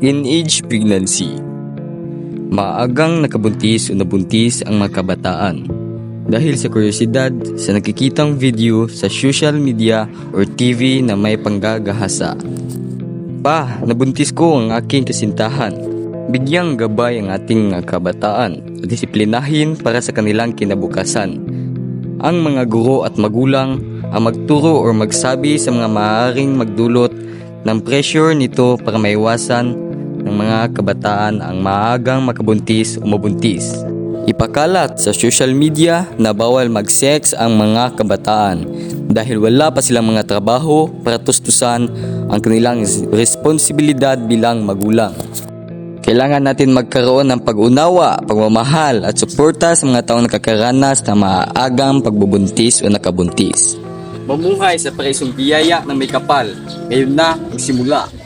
Teenage pregnancy. Maagang nakabuntis o nabuntis ang mga kabataan dahil sa kuryosidad sa nakikitang video sa social media or TV na may panggagahasa. Pa, nabuntis ko ang aking kasintahan. Bigyang gabay ang ating mga kabataan at disiplinahin para sa kanilang kinabukasan. Ang mga guro at magulang ang magturo o magsabi sa mga maaaring magdulot ng pressure nito para maiwasan ng mga kabataan ang maagang makabuntis o mabuntis. Ipakalat sa social media na bawal mag-sex ang mga kabataan dahil wala pa silang mga trabaho para tustusan ang kanilang responsibilidad bilang magulang. Kailangan natin magkaroon ng pag-unawa, pagmamahal at suporta sa mga taong nakakaranas ng maagang pagbubuntis o nakabuntis. Mamuhay sa presong biyaya ng may kapal, ngayon na magsimula.